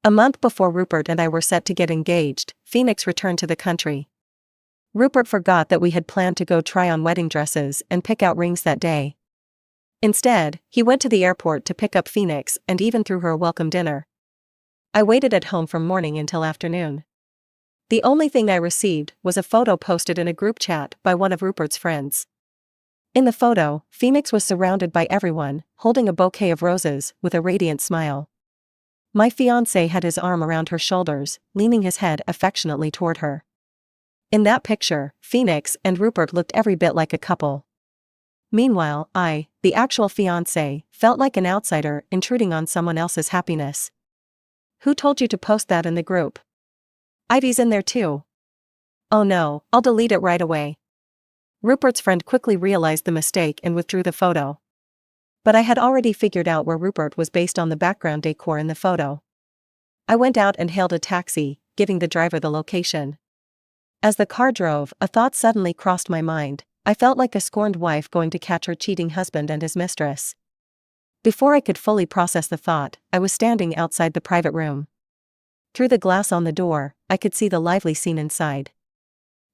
A month before Rupert and I were set to get engaged, Phoenix returned to the country. Rupert forgot that we had planned to go try on wedding dresses and pick out rings that day. Instead, he went to the airport to pick up Phoenix and even threw her a welcome dinner. I waited at home from morning until afternoon. The only thing I received was a photo posted in a group chat by one of Rupert's friends. In the photo, Phoenix was surrounded by everyone, holding a bouquet of roses, with a radiant smile. My fiancé had his arm around her shoulders, leaning his head affectionately toward her. In that picture, Phoenix and Rupert looked every bit like a couple. Meanwhile, I, the actual fiancé, felt like an outsider intruding on someone else's happiness. Who told you to post that in the group? Ivy's in there too. Oh no, I'll delete it right away. Rupert's friend quickly realized the mistake and withdrew the photo. But I had already figured out where Rupert was based on the background decor in the photo. I went out and hailed a taxi, giving the driver the location. As the car drove, a thought suddenly crossed my mind. I felt like a scorned wife going to catch her cheating husband and his mistress. Before I could fully process the thought, I was standing outside the private room. Through the glass on the door, I could see the lively scene inside.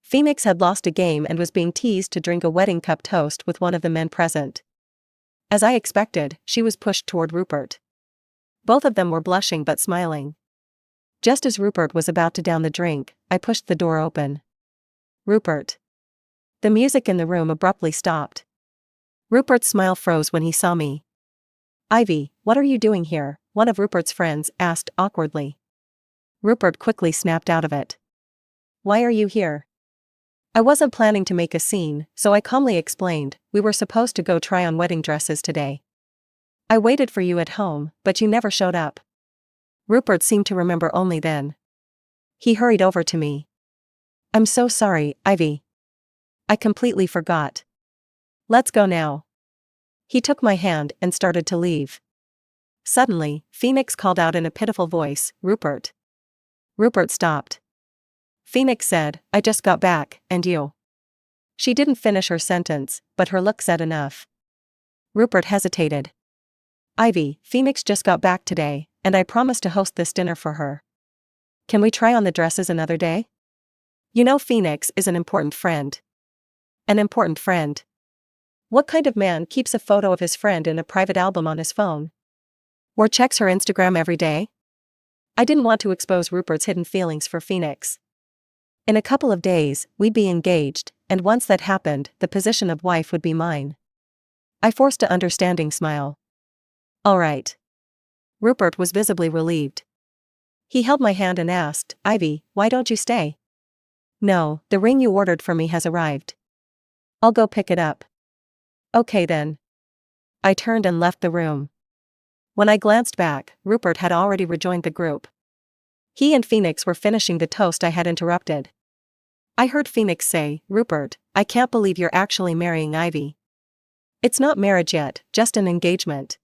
Phoenix had lost a game and was being teased to drink a wedding cup toast with one of the men present. As I expected, she was pushed toward Rupert. Both of them were blushing but smiling. Just as Rupert was about to down the drink, I pushed the door open. Rupert. The music in the room abruptly stopped. Rupert's smile froze when he saw me. Ivy, what are you doing here? One of Rupert's friends asked awkwardly. Rupert quickly snapped out of it. Why are you here? I wasn't planning to make a scene, so I calmly explained, we were supposed to go try on wedding dresses today. I waited for you at home, but you never showed up. Rupert seemed to remember only then. He hurried over to me. I'm so sorry, Ivy. I completely forgot. Let's go now. He took my hand and started to leave. Suddenly, Phoenix called out in a pitiful voice, Rupert. Rupert stopped. Phoenix said, I just got back, and you? She didn't finish her sentence, but her look said enough. Rupert hesitated. Ivy, Phoenix just got back today, and I promised to host this dinner for her. Can we try on the dresses another day? You know Phoenix is an important friend. An important friend. What kind of man keeps a photo of his friend in a private album on his phone? Or checks her Instagram every day? I didn't want to expose Rupert's hidden feelings for Phoenix. In a couple of days, we'd be engaged, and once that happened, the position of wife would be mine. I forced an understanding smile. All right. Rupert was visibly relieved. He held my hand and asked, Ivy, why don't you stay? No, the ring you ordered for me has arrived. I'll go pick it up. Okay then. I turned and left the room. When I glanced back, Rupert had already rejoined the group. He and Phoenix were finishing the toast I had interrupted. I heard Phoenix say, Rupert, I can't believe you're actually marrying Ivy. It's not marriage yet, just an engagement.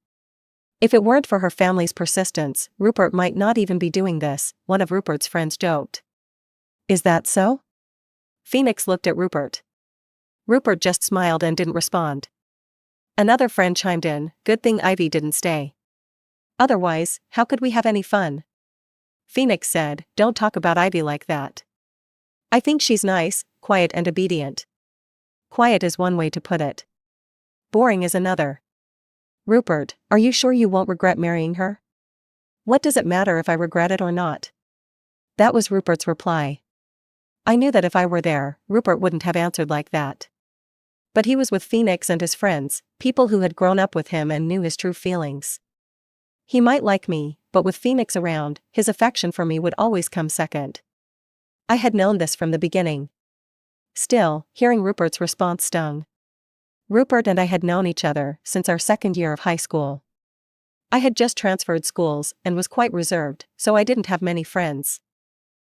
If it weren't for her family's persistence, Rupert might not even be doing this, one of Rupert's friends joked. Is that so? Phoenix looked at Rupert. Rupert just smiled and didn't respond. Another friend chimed in, good thing Ivy didn't stay. Otherwise, how could we have any fun? Phoenix said, don't talk about Ivy like that. I think she's nice, quiet and obedient. Quiet is one way to put it. Boring is another. Rupert, are you sure you won't regret marrying her? What does it matter if I regret it or not? That was Rupert's reply. I knew that if I were there, Rupert wouldn't have answered like that. But he was with Phoenix and his friends, people who had grown up with him and knew his true feelings. He might like me, but with Phoenix around, his affection for me would always come second. I had known this from the beginning. Still, hearing Rupert's response stung. Rupert and I had known each other since our second year of high school. I had just transferred schools and was quite reserved, so I didn't have many friends.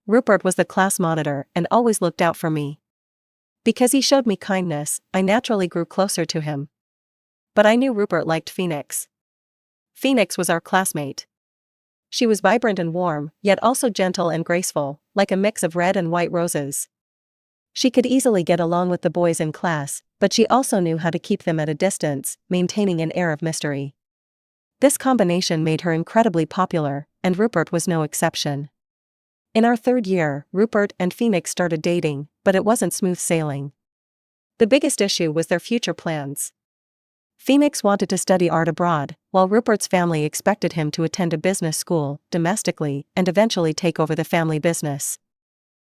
Rupert was the class monitor and always looked out for me. Because he showed me kindness, I naturally grew closer to him. But I knew Rupert liked Phoenix. Phoenix was our classmate. She was vibrant and warm, yet also gentle and graceful, like a mix of red and white roses. She could easily get along with the boys in class, but she also knew how to keep them at a distance, maintaining an air of mystery. This combination made her incredibly popular, and Rupert was no exception. In our third year, Rupert and Phoenix started dating, but it wasn't smooth sailing. The biggest issue was their future plans. Phoenix wanted to study art abroad, while Rupert's family expected him to attend a business school, domestically, and eventually take over the family business.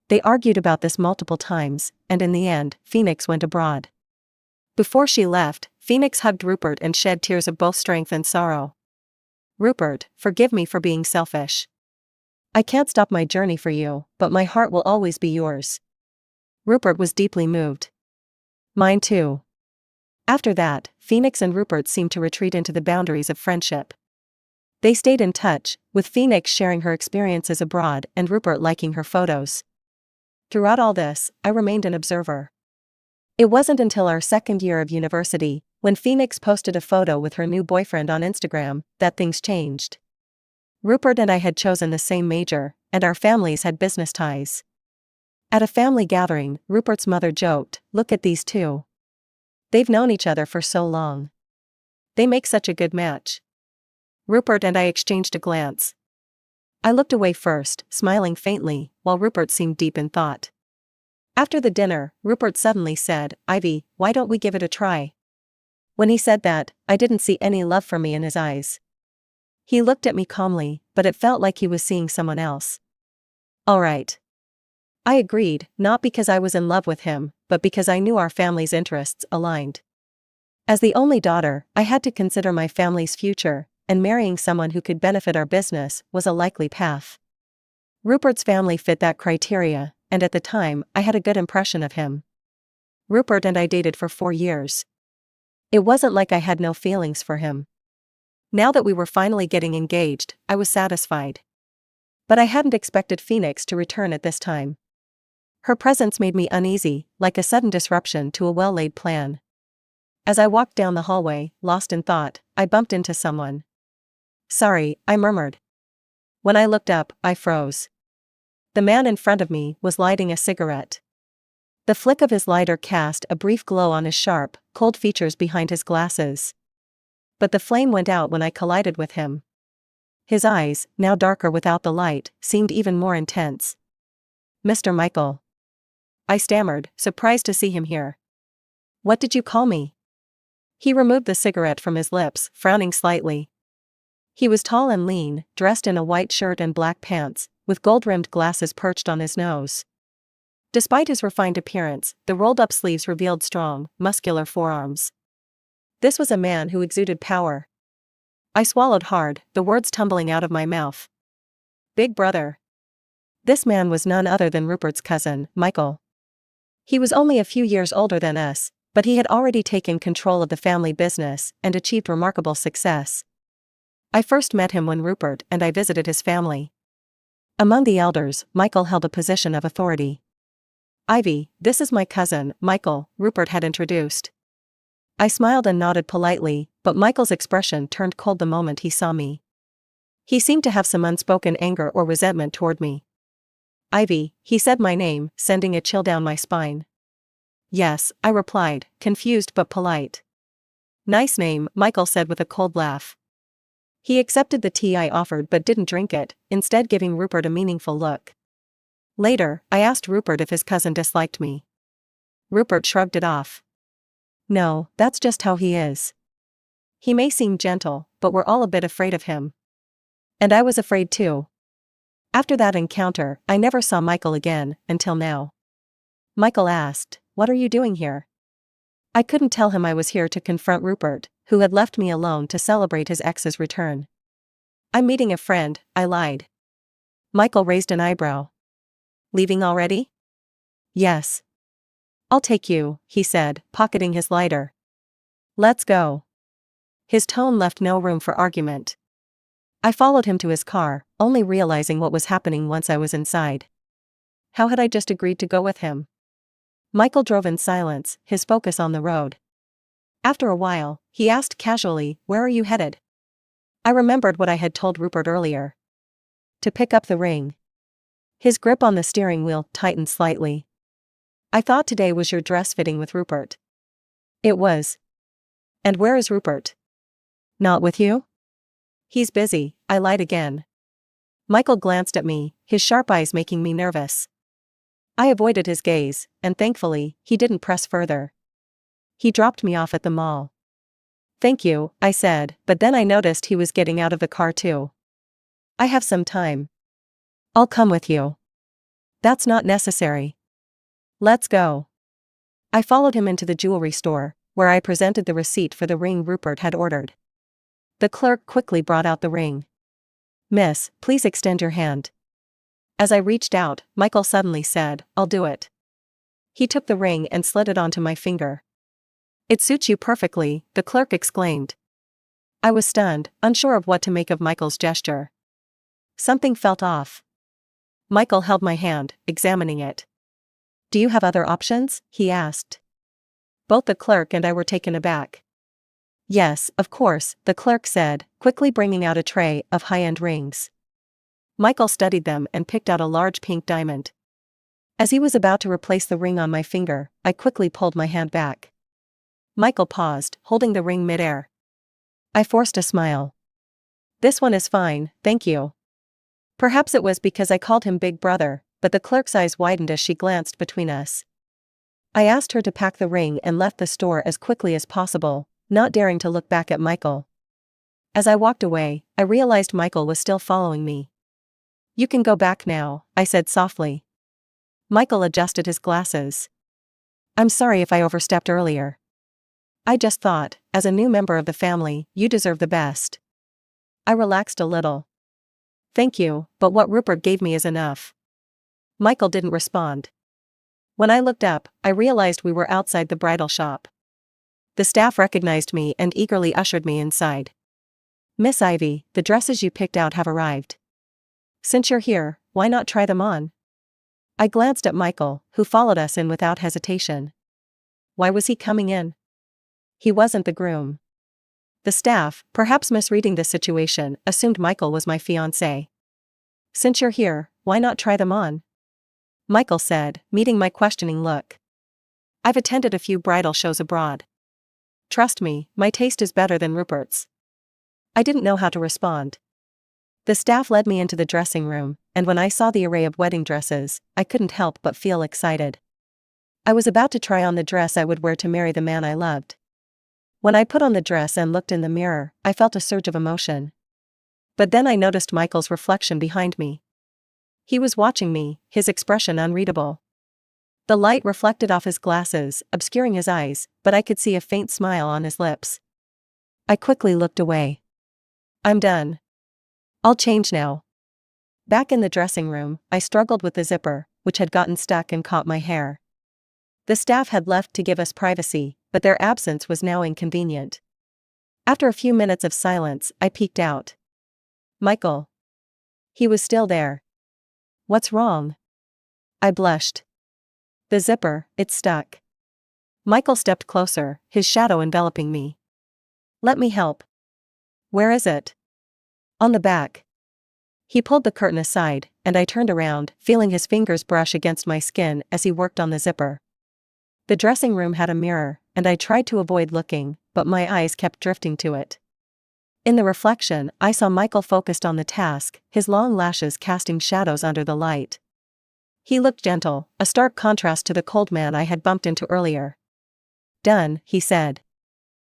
They argued about this multiple times, and in the end, Phoenix went abroad. Before she left, Phoenix hugged Rupert and shed tears of both strength and sorrow. "Rupert, forgive me for being selfish. I can't stop my journey for you, but my heart will always be yours." Rupert was deeply moved. "Mine too." After that, Phoenix and Rupert seemed to retreat into the boundaries of friendship. They stayed in touch, with Phoenix sharing her experiences abroad and Rupert liking her photos. Throughout all this, I remained an observer. It wasn't until our second year of university, when Phoenix posted a photo with her new boyfriend on Instagram, that things changed. Rupert and I had chosen the same major, and our families had business ties. At a family gathering, Rupert's mother joked, "Look at these two. They've known each other for so long. They make such a good match." Rupert and I exchanged a glance. I looked away first, smiling faintly, while Rupert seemed deep in thought. After the dinner, Rupert suddenly said, "Ivy, why don't we give it a try?" When he said that, I didn't see any love for me in his eyes. He looked at me calmly, but it felt like he was seeing someone else. "All right." I agreed, not because I was in love with him, but because I knew our family's interests aligned. As the only daughter, I had to consider my family's future, and marrying someone who could benefit our business was a likely path. Rupert's family fit that criteria, and at the time, I had a good impression of him. Rupert and I dated for 4 years. It wasn't like I had no feelings for him. Now that we were finally getting engaged, I was satisfied. But I hadn't expected Phoenix to return at this time. Her presence made me uneasy, like a sudden disruption to a well-laid plan. As I walked down the hallway, lost in thought, I bumped into someone. "Sorry," I murmured. When I looked up, I froze. The man in front of me was lighting a cigarette. The flick of his lighter cast a brief glow on his sharp, cold features behind his glasses. But the flame went out when I collided with him. His eyes, now darker without the light, seemed even more intense. "Mr. Michael." I stammered, surprised to see him here. "What did you call me?" He removed the cigarette from his lips, frowning slightly. He was tall and lean, dressed in a white shirt and black pants, with gold-rimmed glasses perched on his nose. Despite his refined appearance, the rolled-up sleeves revealed strong, muscular forearms. This was a man who exuded power. I swallowed hard, the words tumbling out of my mouth. "Big brother." This man was none other than Rupert's cousin, Michael. He was only a few years older than us, but he had already taken control of the family business and achieved remarkable success. I first met him when Rupert and I visited his family. Among the elders, Michael held a position of authority. "Ivy, this is my cousin, Michael," Rupert had introduced. I smiled and nodded politely, but Michael's expression turned cold the moment he saw me. He seemed to have some unspoken anger or resentment toward me. "Ivy," he said my name, sending a chill down my spine. "Yes," I replied, confused but polite. "Nice name," Michael said with a cold laugh. He accepted the tea I offered but didn't drink it, instead giving Rupert a meaningful look. Later, I asked Rupert if his cousin disliked me. Rupert shrugged it off. "No, that's just how he is. He may seem gentle, but we're all a bit afraid of him." And I was afraid too. After that encounter, I never saw Michael again, until now. Michael asked, "What are you doing here?" I couldn't tell him I was here to confront Rupert, who had left me alone to celebrate his ex's return. "I'm meeting a friend," I lied. Michael raised an eyebrow. "Leaving already?" "Yes." "I'll take you," he said, pocketing his lighter. "Let's go." His tone left no room for argument. I followed him to his car, only realizing what was happening once I was inside. How had I just agreed to go with him? Michael drove in silence, his focus on the road. After a while, he asked casually, "Where are you headed?" I remembered what I had told Rupert earlier. To pick up the ring. His grip on the steering wheel tightened slightly. "I thought today was your dress fitting with Rupert." "It was." "And where is Rupert?" "Not with you?" "He's busy," I lied again. Michael glanced at me, his sharp eyes making me nervous. I avoided his gaze, and thankfully, he didn't press further. He dropped me off at the mall. "Thank you," I said, but then I noticed he was getting out of the car too. "I have some time. I'll come with you." "That's not necessary. Let's go." I followed him into the jewelry store, where I presented the receipt for the ring Rupert had ordered. The clerk quickly brought out the ring. "Miss, please extend your hand." As I reached out, Michael suddenly said, "I'll do it." He took the ring and slid it onto my finger. "It suits you perfectly," the clerk exclaimed. I was stunned, unsure of what to make of Michael's gesture. Something felt off. Michael held my hand, examining it. "Do you have other options?" he asked. Both the clerk and I were taken aback. "Yes, of course," the clerk said, quickly bringing out a tray of high-end rings. Michael studied them and picked out a large pink diamond. As he was about to replace the ring on my finger, I quickly pulled my hand back. Michael paused, holding the ring midair. I forced a smile. "This one is fine, thank you." Perhaps it was because I called him Big Brother, but the clerk's eyes widened as she glanced between us. I asked her to pack the ring and left the store as quickly as possible, not daring to look back at Michael. As I walked away, I realized Michael was still following me. "You can go back now," I said softly. Michael adjusted his glasses. "I'm sorry if I overstepped earlier. I just thought, as a new member of the family, you deserve the best." I relaxed a little. "Thank you, but what Rupert gave me is enough." Michael didn't respond. When I looked up, I realized we were outside the bridal shop. The staff recognized me and eagerly ushered me inside. "Miss Ivy, the dresses you picked out have arrived. Since you're here, why not try them on?" I glanced at Michael, who followed us in without hesitation. Why was he coming in? He wasn't the groom. The staff, perhaps misreading the situation, assumed Michael was my fiancé. "Since you're here, why not try them on?" Michael said, meeting my questioning look. "I've attended a few bridal shows abroad. Trust me, my taste is better than Rupert's." I didn't know how to respond. The staff led me into the dressing room, and when I saw the array of wedding dresses, I couldn't help but feel excited. I was about to try on the dress I would wear to marry the man I loved. When I put on the dress and looked in the mirror, I felt a surge of emotion. But then I noticed Michael's reflection behind me. He was watching me, his expression unreadable. The light reflected off his glasses, obscuring his eyes, but I could see a faint smile on his lips. I quickly looked away. "I'm done. I'll change now." Back in the dressing room, I struggled with the zipper, which had gotten stuck and caught my hair. The staff had left to give us privacy, but their absence was now inconvenient. After a few minutes of silence, I peeked out. Michael. He was still there. "What's wrong?" I blushed. "The zipper, it's stuck." Michael stepped closer, his shadow enveloping me. "Let me help." "Where is it?" "On the back." He pulled the curtain aside, and I turned around, feeling his fingers brush against my skin as he worked on the zipper. The dressing room had a mirror, and I tried to avoid looking, but my eyes kept drifting to it. In the reflection, I saw Michael focused on the task, his long lashes casting shadows under the light. He looked gentle, a stark contrast to the cold man I had bumped into earlier. "Done," he said.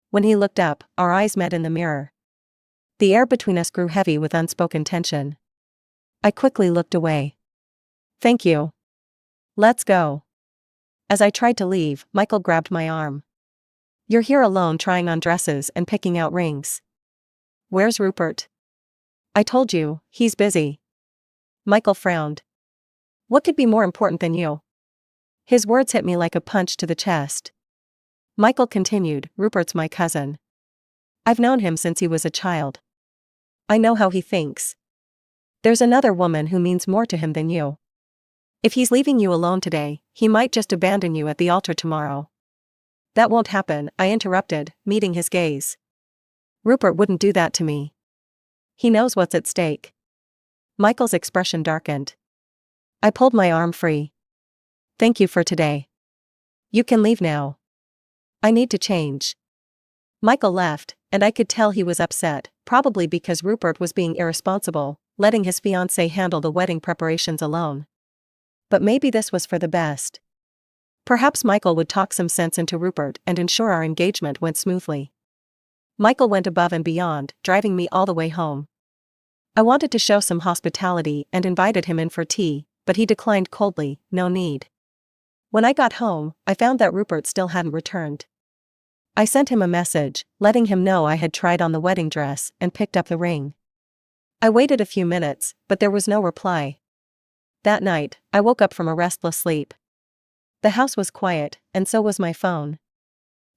When he looked up, our eyes met in the mirror. The air between us grew heavy with unspoken tension. I quickly looked away. "Thank you. Let's go." As I tried to leave, Michael grabbed my arm. "You're here alone trying on dresses and picking out rings. Where's Rupert?" "I told you, he's busy." Michael frowned. "What could be more important than you?" His words hit me like a punch to the chest. Michael continued, "Rupert's my cousin. I've known him since he was a child. I know how he thinks. There's another woman who means more to him than you. If he's leaving you alone today, he might just abandon you at the altar tomorrow." "That won't happen," I interrupted, meeting his gaze. "Rupert wouldn't do that to me. He knows what's at stake." Michael's expression darkened. I pulled my arm free. "Thank you for today. You can leave now. I need to change." Michael left, and I could tell he was upset, probably because Rupert was being irresponsible, letting his fiancée handle the wedding preparations alone. But maybe this was for the best. Perhaps Michael would talk some sense into Rupert and ensure our engagement went smoothly. Michael went above and beyond, driving me all the way home. I wanted to show some hospitality and invited him in for tea, but he declined coldly, no need. When I got home, I found that Rupert still hadn't returned. I sent him a message, letting him know I had tried on the wedding dress and picked up the ring. I waited a few minutes, but there was no reply. That night, I woke up from a restless sleep. The house was quiet, and so was my phone.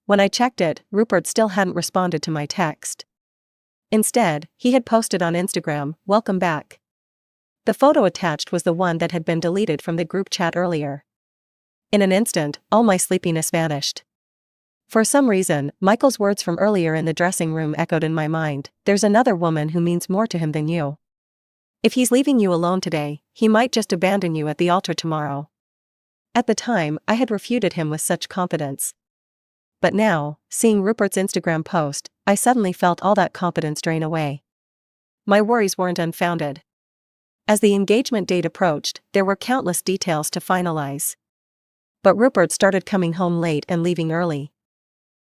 When I checked it, Rupert still hadn't responded to my text. Instead, he had posted on Instagram, "Welcome back." The photo attached was the one that had been deleted from the group chat earlier. In an instant, all my sleepiness vanished. For some reason, Michael's words from earlier in the dressing room echoed in my mind, "There's another woman who means more to him than you. If he's leaving you alone today, he might just abandon you at the altar tomorrow." At the time, I had refuted him with such confidence. But now, seeing Rupert's Instagram post, I suddenly felt all that confidence drain away. My worries weren't unfounded. As the engagement date approached, there were countless details to finalize. But Rupert started coming home late and leaving early.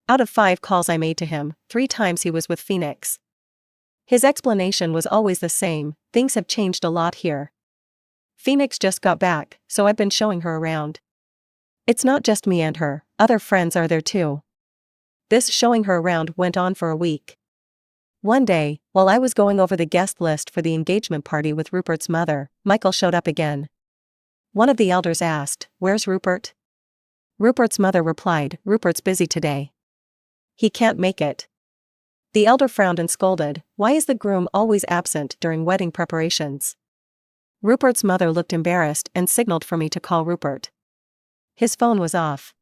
Out of 5 calls I made to him, 3 times he was with Phoenix. His explanation was always the same, "Things have changed a lot here. Phoenix just got back, so I've been showing her around. It's not just me and her, other friends are there too." This showing her around went on for a week. One day, while I was going over the guest list for the engagement party with Rupert's mother, Michael showed up again. One of the elders asked, "Where's Rupert?" Rupert's mother replied, "Rupert's busy today. He can't make it." The elder frowned and scolded, "Why is the groom always absent during wedding preparations?" Rupert's mother looked embarrassed and signaled for me to call Rupert. His phone was off.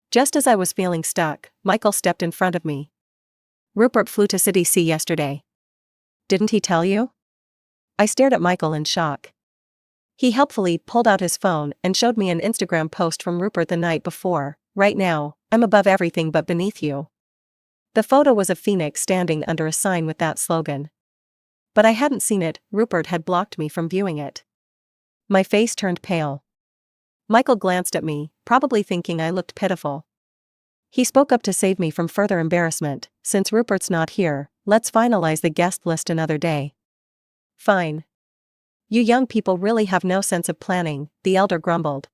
Just as I was feeling stuck, Michael stepped in front of me. "Rupert flew to City C yesterday. Didn't he tell you?" I stared at Michael in shock. He helpfully pulled out his phone and showed me an Instagram post from Rupert the night before, "Right now, I'm above everything but beneath you." The photo was of Phoenix standing under a sign with that slogan. But I hadn't seen it, Rupert had blocked me from viewing it. My face turned pale. Michael glanced at me, probably thinking I looked pitiful. He spoke up to save me from further embarrassment, "Since Rupert's not here, let's finalize the guest list another day." "Fine. You young people really have no sense of planning," the elder grumbled.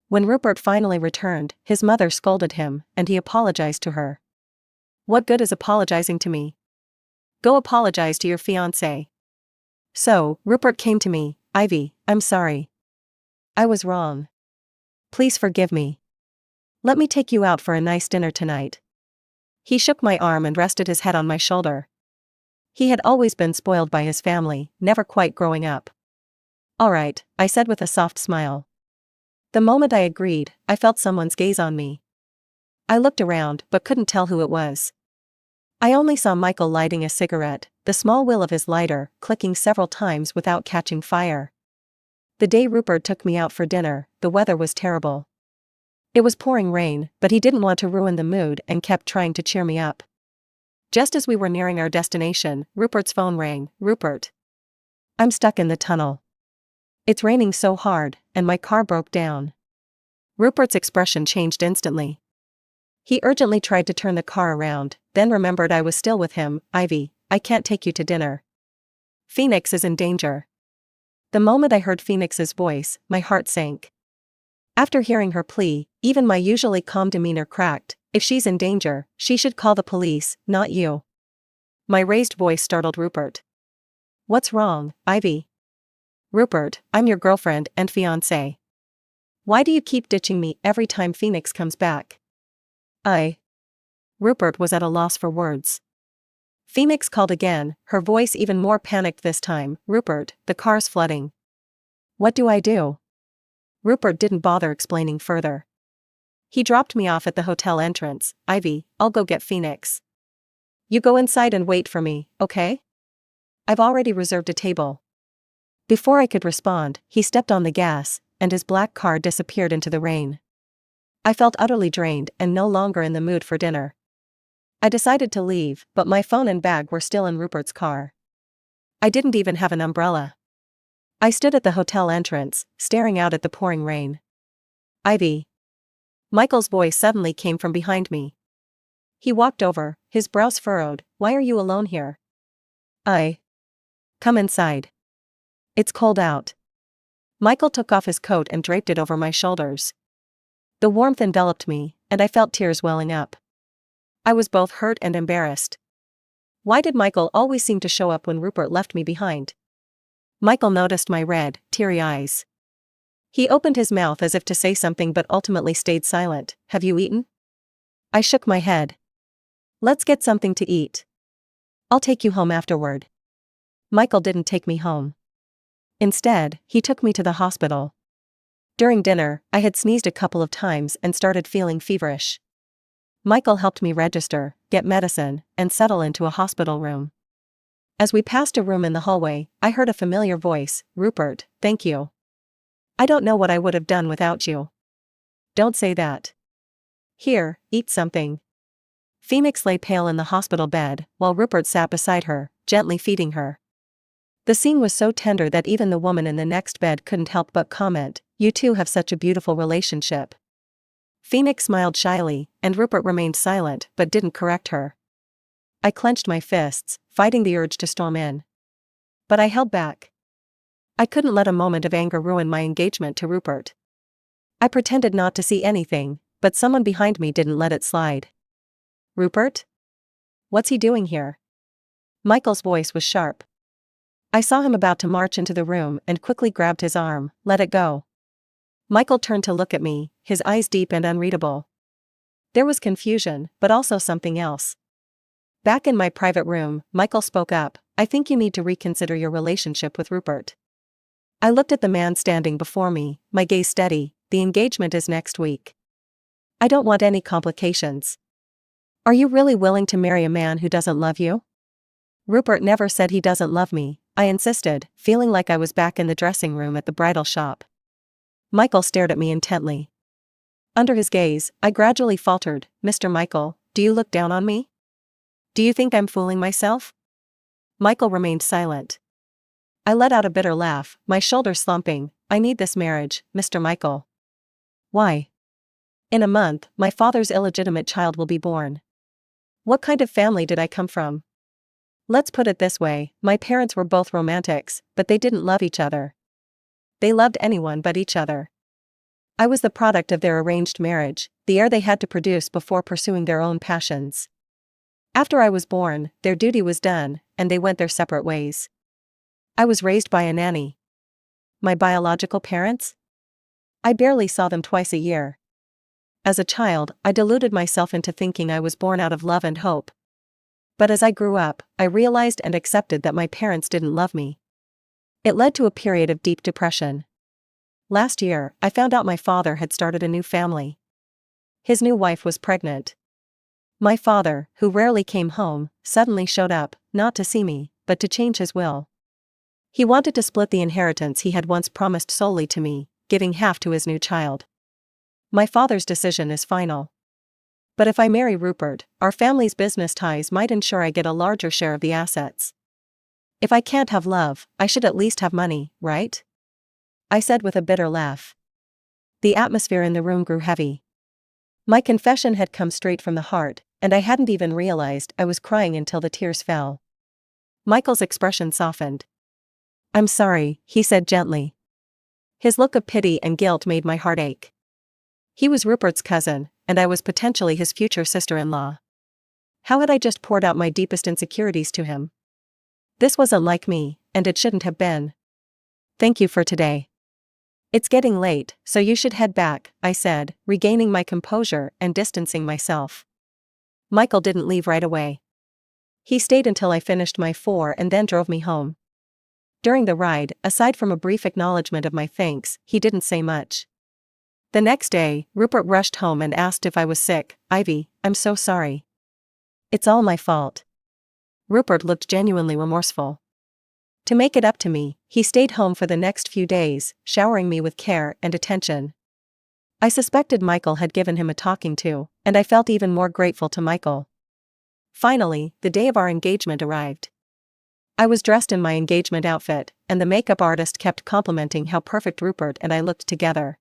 When Rupert finally returned, his mother scolded him, and he apologized to her. "What good is apologizing to me? Go apologize to your fiancé." So, Rupert came to me, "Ivy, I'm sorry. I was wrong. Please forgive me. Let me take you out for a nice dinner tonight." He shook my arm and rested his head on my shoulder. He had always been spoiled by his family, never quite growing up. "All right," I said with a soft smile. The moment I agreed, I felt someone's gaze on me. I looked around but couldn't tell who it was. I only saw Michael lighting a cigarette, the small wheel of his lighter clicking several times without catching fire. The day Rupert took me out for dinner, the weather was terrible. It was pouring rain, but he didn't want to ruin the mood and kept trying to cheer me up. Just as we were nearing our destination, Rupert's phone rang. "Rupert. I'm stuck in the tunnel. It's raining so hard, and my car broke down." Rupert's expression changed instantly. He urgently tried to turn the car around, then remembered I was still with him. "Ivy, I can't take you to dinner. Phoenix is in danger." The moment I heard Phoenix's voice, my heart sank. After hearing her plea, even my usually calm demeanor cracked. "If she's in danger, she should call the police, not you." My raised voice startled Rupert. "What's wrong, Ivy?" "Rupert, I'm your girlfriend and fiancé. Why do you keep ditching me every time Phoenix comes back?" Rupert was at a loss for words. Phoenix called again, her voice even more panicked this time. "Rupert, the car's flooding. What do I do?" Rupert didn't bother explaining further. He dropped me off at the hotel entrance. "Ivy, I'll go get Phoenix. You go inside and wait for me, okay? I've already reserved a table." Before I could respond, he stepped on the gas, and his black car disappeared into the rain. I felt utterly drained and no longer in the mood for dinner. I decided to leave, but my phone and bag were still in Rupert's car. I didn't even have an umbrella. I stood at the hotel entrance, staring out at the pouring rain. Ivy. Michael's voice suddenly came from behind me. He walked over, his brows furrowed. Why are you alone here? Come inside. It's cold out. Michael took off his coat and draped it over my shoulders. The warmth enveloped me, and I felt tears welling up. I was both hurt and embarrassed. Why did Michael always seem to show up when Rupert left me behind? Michael noticed my red, teary eyes. He opened his mouth as if to say something but ultimately stayed silent. Have you eaten? I shook my head. Let's get something to eat. I'll take you home afterward. Michael didn't take me home. Instead, he took me to the hospital. During dinner, I had sneezed a couple of times and started feeling feverish. Michael helped me register, get medicine, and settle into a hospital room. As we passed a room in the hallway, I heard a familiar voice. Rupert, thank you. I don't know what I would have done without you. Don't say that. Here, eat something. Phoenix lay pale in the hospital bed, while Rupert sat beside her, gently feeding her. The scene was so tender that even the woman in the next bed couldn't help but comment, "You two have such a beautiful relationship." Phoenix smiled shyly, and Rupert remained silent but didn't correct her. I clenched my fists, fighting the urge to storm in. But I held back. I couldn't let a moment of anger ruin my engagement to Rupert. I pretended not to see anything, but someone behind me didn't let it slide. Rupert? What's he doing here? Michael's voice was sharp. I saw him about to march into the room and quickly grabbed his arm. Let it go. Michael turned to look at me, his eyes deep and unreadable. There was confusion, but also something else. Back in my private room, Michael spoke up. I think you need to reconsider your relationship with Rupert. I looked at the man standing before me, my gaze steady. The engagement is next week. I don't want any complications. Are you really willing to marry a man who doesn't love you? Rupert never said he doesn't love me, I insisted, feeling like I was back in the dressing room at the bridal shop. Michael stared at me intently. Under his gaze, I gradually faltered. Mr. Michael, do you look down on me? Do you think I'm fooling myself? Michael remained silent. I let out a bitter laugh, my shoulders slumping. I need this marriage, Mr. Michael. Why? In a month, my father's illegitimate child will be born. What kind of family did I come from? Let's put it this way, my parents were both romantics, but they didn't love each other. They loved anyone but each other. I was the product of their arranged marriage, the heir they had to produce before pursuing their own passions. After I was born, their duty was done, and they went their separate ways. I was raised by a nanny. My biological parents? I barely saw them twice a year. As a child, I deluded myself into thinking I was born out of love and hope. But as I grew up, I realized and accepted that my parents didn't love me. It led to a period of deep depression. Last year, I found out my father had started a new family. His new wife was pregnant. My father, who rarely came home, suddenly showed up, not to see me, but to change his will. He wanted to split the inheritance he had once promised solely to me, giving half to his new child. My father's decision is final. But if I marry Rupert, our family's business ties might ensure I get a larger share of the assets. If I can't have love, I should at least have money, right? I said with a bitter laugh. The atmosphere in the room grew heavy. My confession had come straight from the heart, and I hadn't even realized I was crying until the tears fell. Michael's expression softened. I'm sorry, he said gently. His look of pity and guilt made my heart ache. He was Rupert's cousin, and I was potentially his future sister-in-law. How had I just poured out my deepest insecurities to him? This wasn't like me, and it shouldn't have been. Thank you for today. It's getting late, so you should head back, I said, regaining my composure and distancing myself. Michael didn't leave right away. He stayed until I finished my 4 and then drove me home. During the ride, aside from a brief acknowledgement of my thanks, he didn't say much. The next day, Rupert rushed home and asked if I was sick. Ivy, I'm so sorry. It's all my fault. Rupert looked genuinely remorseful. To make it up to me, he stayed home for the next few days, showering me with care and attention. I suspected Michael had given him a talking to, and I felt even more grateful to Michael. Finally, the day of our engagement arrived. I was dressed in my engagement outfit, and the makeup artist kept complimenting how perfect Rupert and I looked together.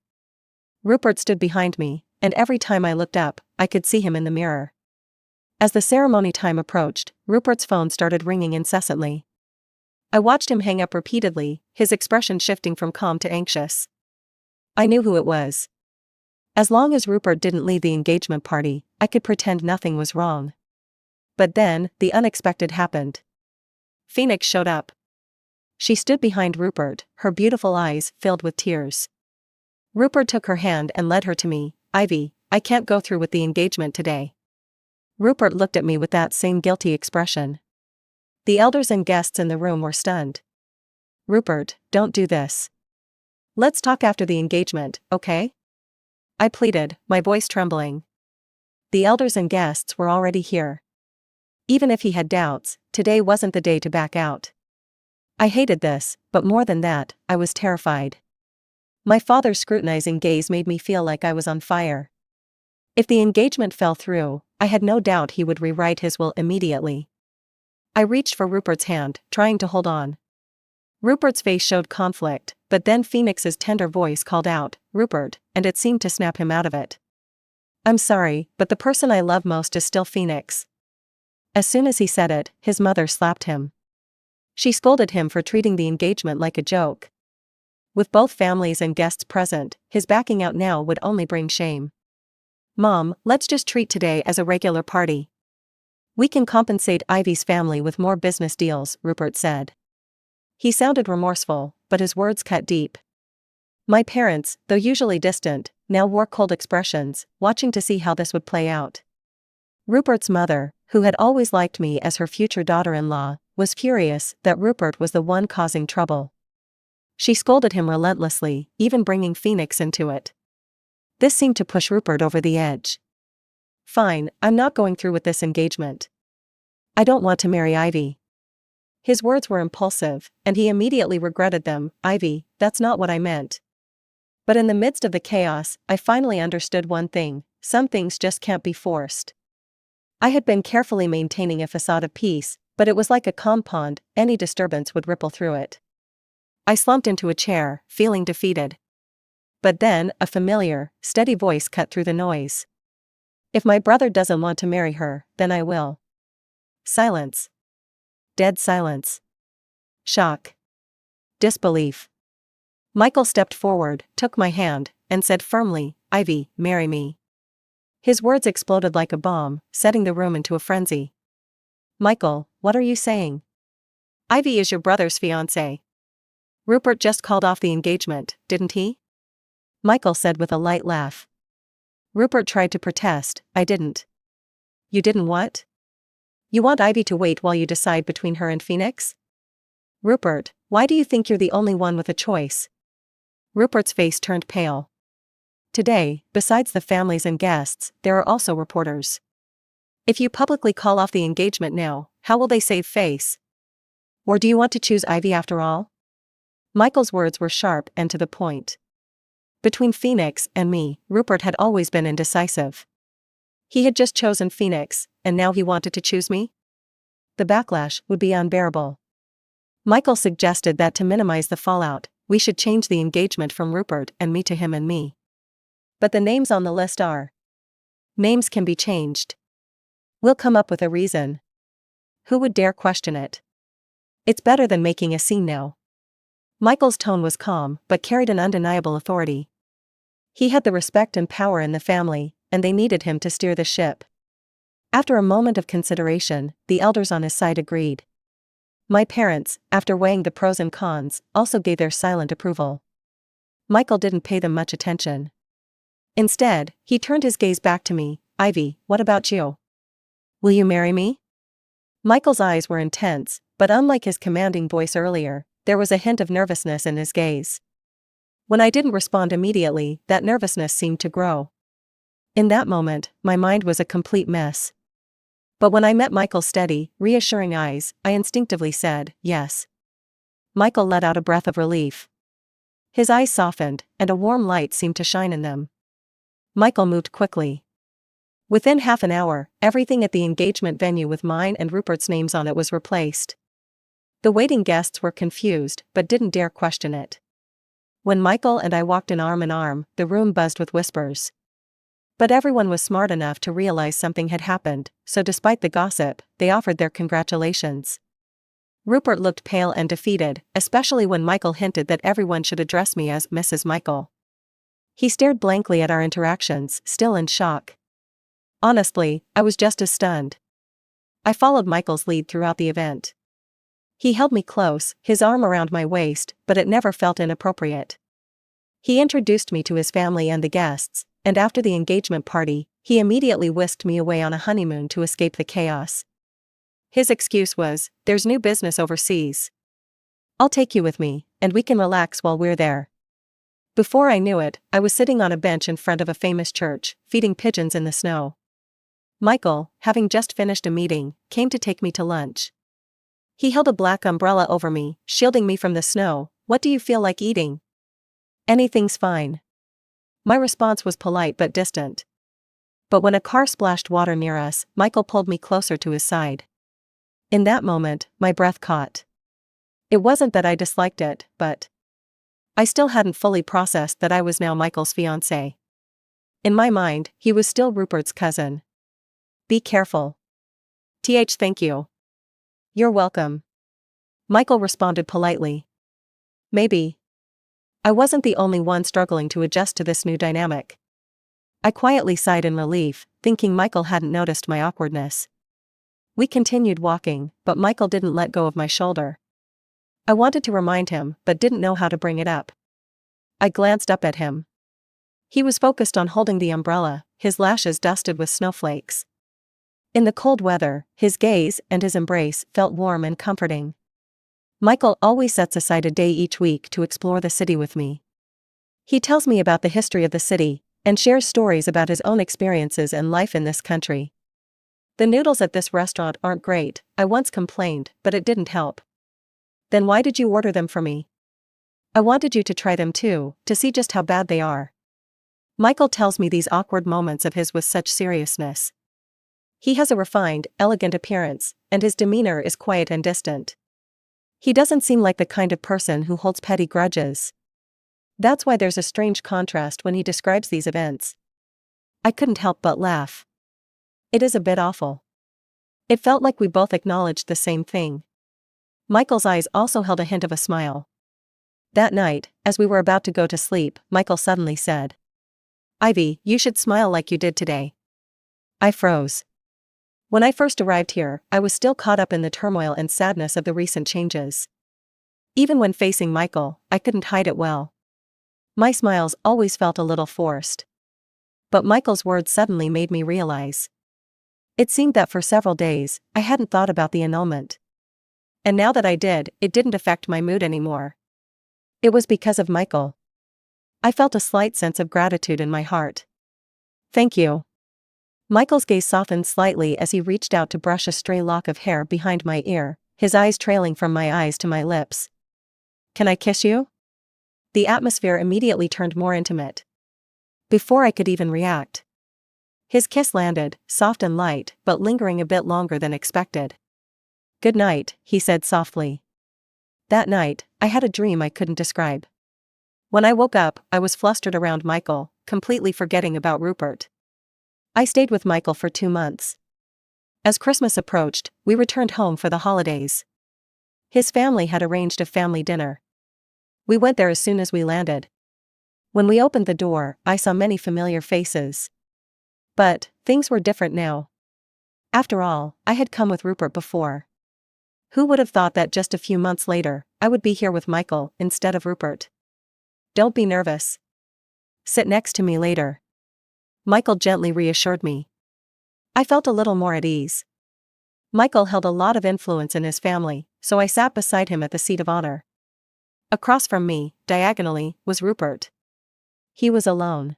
Rupert stood behind me, and every time I looked up, I could see him in the mirror. As the ceremony time approached, Rupert's phone started ringing incessantly. I watched him hang up repeatedly, his expression shifting from calm to anxious. I knew who it was. As long as Rupert didn't leave the engagement party, I could pretend nothing was wrong. But then, the unexpected happened. Phoenix showed up. She stood behind Rupert, her beautiful eyes filled with tears. Rupert took her hand and led her to me. "Ivy, I can't go through with the engagement today." Rupert looked at me with that same guilty expression. The elders and guests in the room were stunned. "Rupert, don't do this. Let's talk after the engagement, okay?" I pleaded, my voice trembling. The elders and guests were already here. Even if he had doubts, today wasn't the day to back out. I hated this, but more than that, I was terrified. My father's scrutinizing gaze made me feel like I was on fire. If the engagement fell through, I had no doubt he would rewrite his will immediately. I reached for Rupert's hand, trying to hold on. Rupert's face showed conflict, but then Phoenix's tender voice called out, "Rupert," and it seemed to snap him out of it. "I'm sorry, but the person I love most is still Phoenix." As soon as he said it, his mother slapped him. She scolded him for treating the engagement like a joke. With both families and guests present, his backing out now would only bring shame. "Mom, let's just treat today as a regular party. We can compensate Ivy's family with more business deals," Rupert said. He sounded remorseful, but his words cut deep. My parents, though usually distant, now wore cold expressions, watching to see how this would play out. Rupert's mother, who had always liked me as her future daughter-in-law, was furious that Rupert was the one causing trouble. She scolded him relentlessly, even bringing Phoenix into it. This seemed to push Rupert over the edge. "Fine, I'm not going through with this engagement. I don't want to marry Ivy." His words were impulsive, and he immediately regretted them. "Ivy, that's not what I meant." But in the midst of the chaos, I finally understood one thing: some things just can't be forced. I had been carefully maintaining a facade of peace, but it was like a calm pond, any disturbance would ripple through it. I slumped into a chair, feeling defeated. But then, a familiar, steady voice cut through the noise. "If my brother doesn't want to marry her, then I will." Silence. Dead silence. Shock. Disbelief. Michael stepped forward, took my hand, and said firmly, "Ivy, marry me." His words exploded like a bomb, setting the room into a frenzy. "Michael, what are you saying? Ivy is your brother's fiancée. Rupert just called off the engagement, didn't he?" Michael said with a light laugh. Rupert tried to protest. "I didn't." "You didn't what? You want Ivy to wait while you decide between her and Phoenix? Rupert, why do you think you're the only one with a choice?" Rupert's face turned pale. Today, besides the families and guests, there are also reporters. If you publicly call off the engagement now, how will they save face? Or do you want to choose Ivy after all? Michael's words were sharp and to the point. Between Phoenix and me, Rupert had always been indecisive. He had just chosen Phoenix, and now he wanted to choose me? The backlash would be unbearable. Michael suggested that to minimize the fallout, we should change the engagement from Rupert and me to him and me. But the names on the list are. Names can be changed. We'll come up with a reason. Who would dare question it? It's better than making a scene now. Michael's tone was calm, but carried an undeniable authority. He had the respect and power in the family, and they needed him to steer the ship. After a moment of consideration, the elders on his side agreed. My parents, after weighing the pros and cons, also gave their silent approval. Michael didn't pay them much attention. Instead, he turned his gaze back to me. "Ivy, what about you? Will you marry me?" Michael's eyes were intense, but unlike his commanding voice earlier, there was a hint of nervousness in his gaze. When I didn't respond immediately, that nervousness seemed to grow. In that moment, my mind was a complete mess. But when I met Michael's steady, reassuring eyes, I instinctively said, "Yes." Michael let out a breath of relief. His eyes softened, and a warm light seemed to shine in them. Michael moved quickly. Within half an hour, everything at the engagement venue with mine and Rupert's names on it was replaced. The waiting guests were confused but didn't dare question it. When Michael and I walked in arm, the room buzzed with whispers. But everyone was smart enough to realize something had happened, so despite the gossip, they offered their congratulations. Rupert looked pale and defeated, especially when Michael hinted that everyone should address me as Mrs. Michael. He stared blankly at our interactions, still in shock. Honestly, I was just as stunned. I followed Michael's lead throughout the event. He held me close, his arm around my waist, but it never felt inappropriate. He introduced me to his family and the guests, and after the engagement party, he immediately whisked me away on a honeymoon to escape the chaos. His excuse was, "There's new business overseas. I'll take you with me, and we can relax while we're there." Before I knew it, I was sitting on a bench in front of a famous church, feeding pigeons in the snow. Michael, having just finished a meeting, came to take me to lunch. He held a black umbrella over me, shielding me from the snow. "What do you feel like eating?" "Anything's fine." My response was polite but distant. But when a car splashed water near us, Michael pulled me closer to his side. In that moment, my breath caught. It wasn't that I disliked it, but I still hadn't fully processed that I was now Michael's fiancé. In my mind, he was still Rupert's cousin. "Be careful." Thank you." "You're welcome." Michael responded politely. Maybe. I wasn't the only one struggling to adjust to this new dynamic. I quietly sighed in relief, thinking Michael hadn't noticed my awkwardness. We continued walking, but Michael didn't let go of my shoulder. I wanted to remind him, but didn't know how to bring it up. I glanced up at him. He was focused on holding the umbrella, his lashes dusted with snowflakes. In the cold weather, his gaze and his embrace felt warm and comforting. Michael always sets aside a day each week to explore the city with me. He tells me about the history of the city, and shares stories about his own experiences and life in this country. "The noodles at this restaurant aren't great," I once complained, but it didn't help. "Then why did you order them for me?" "I wanted you to try them too, to see just how bad they are." Michael tells me these awkward moments of his with such seriousness. He has a refined, elegant appearance, and his demeanor is quiet and distant. He doesn't seem like the kind of person who holds petty grudges. That's why there's a strange contrast when he describes these events. I couldn't help but laugh. It is a bit awful. It felt like we both acknowledged the same thing. Michael's eyes also held a hint of a smile. That night, as we were about to go to sleep, Michael suddenly said, "Ivy, you should smile like you did today." I froze. When I first arrived here, I was still caught up in the turmoil and sadness of the recent changes. Even when facing Michael, I couldn't hide it well. My smiles always felt a little forced. But Michael's words suddenly made me realize. It seemed that for several days, I hadn't thought about the annulment. And now that I did, it didn't affect my mood anymore. It was because of Michael. I felt a slight sense of gratitude in my heart. "Thank you." Michael's gaze softened slightly as he reached out to brush a stray lock of hair behind my ear, his eyes trailing from my eyes to my lips. "Can I kiss you?" The atmosphere immediately turned more intimate. Before I could even react, his kiss landed, soft and light, but lingering a bit longer than expected. "Good night," he said softly. That night, I had a dream I couldn't describe. When I woke up, I was flustered around Michael, completely forgetting about Rupert. I stayed with Michael for 2 months. As Christmas approached, we returned home for the holidays. His family had arranged a family dinner. We went there as soon as we landed. When we opened the door, I saw many familiar faces. But things were different now. After all, I had come with Rupert before. Who would have thought that just a few months later, I would be here with Michael instead of Rupert? "Don't be nervous. Sit next to me later." Michael gently reassured me. I felt a little more at ease. Michael held a lot of influence in his family, so I sat beside him at the seat of honor. Across from me, diagonally, was Rupert. He was alone.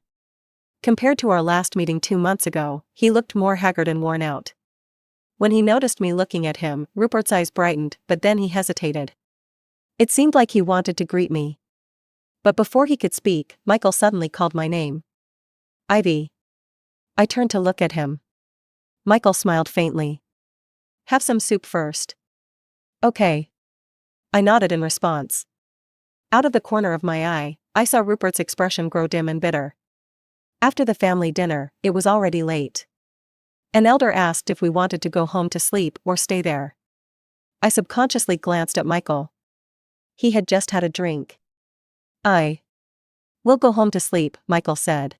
Compared to our last meeting 2 months ago, he looked more haggard and worn out. When he noticed me looking at him, Rupert's eyes brightened, but then he hesitated. It seemed like he wanted to greet me. But before he could speak, Michael suddenly called my name. "Ivy." I turned to look at him. Michael smiled faintly. "Have some soup first." "Okay." I nodded in response. Out of the corner of my eye, I saw Rupert's expression grow dim and bitter. After the family dinner, it was already late. An elder asked if we wanted to go home to sleep or stay there. I subconsciously glanced at Michael. He had just had a drink. We'll go home to sleep, Michael said.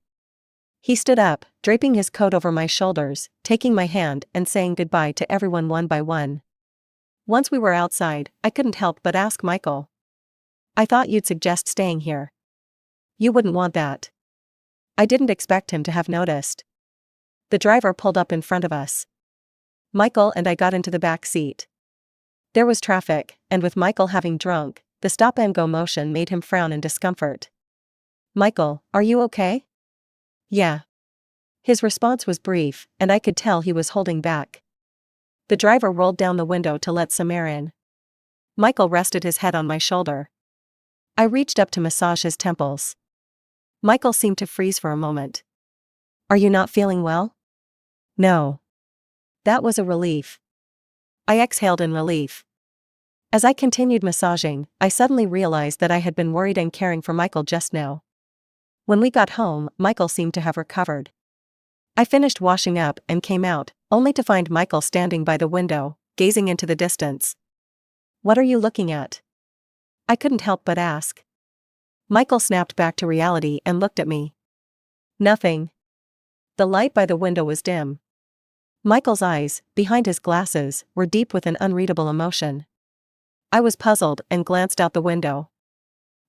He stood up, draping his coat over my shoulders, taking my hand and saying goodbye to everyone one by one. Once we were outside, I couldn't help but ask Michael. I thought you'd suggest staying here. You wouldn't want that. I didn't expect him to have noticed. The driver pulled up in front of us. Michael and I got into the back seat. There was traffic, and with Michael having drunk, the stop-and-go motion made him frown in discomfort. Michael, are you okay? Yeah. His response was brief, and I could tell he was holding back. The driver rolled down the window to let some air in. Michael rested his head on my shoulder. I reached up to massage his temples. Michael seemed to freeze for a moment. Are you not feeling well? No. That was a relief. I exhaled in relief. As I continued massaging, I suddenly realized that I had been worried and caring for Michael just now. When we got home, Michael seemed to have recovered. I finished washing up and came out, only to find Michael standing by the window, gazing into the distance. What are you looking at? I couldn't help but ask. Michael snapped back to reality and looked at me. Nothing. The light by the window was dim. Michael's eyes, behind his glasses, were deep with an unreadable emotion. I was puzzled and glanced out the window.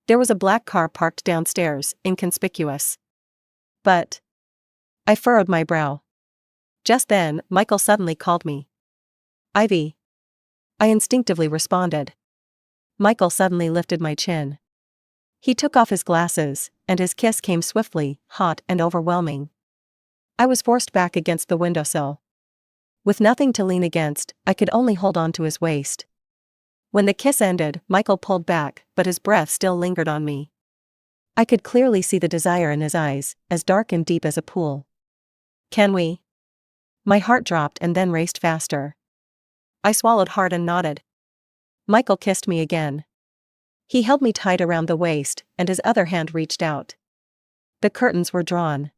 There was a black car parked downstairs, inconspicuous. But I furrowed my brow. Just then, Michael suddenly called me. Ivy. I instinctively responded. Michael suddenly lifted my chin. He took off his glasses, and his kiss came swiftly, hot and overwhelming. I was forced back against the windowsill. With nothing to lean against, I could only hold on to his waist. When the kiss ended, Michael pulled back, but his breath still lingered on me. I could clearly see the desire in his eyes, as dark and deep as a pool. Can we? My heart dropped and then raced faster. I swallowed hard and nodded. Michael kissed me again. He held me tight around the waist, and his other hand reached out. The curtains were drawn.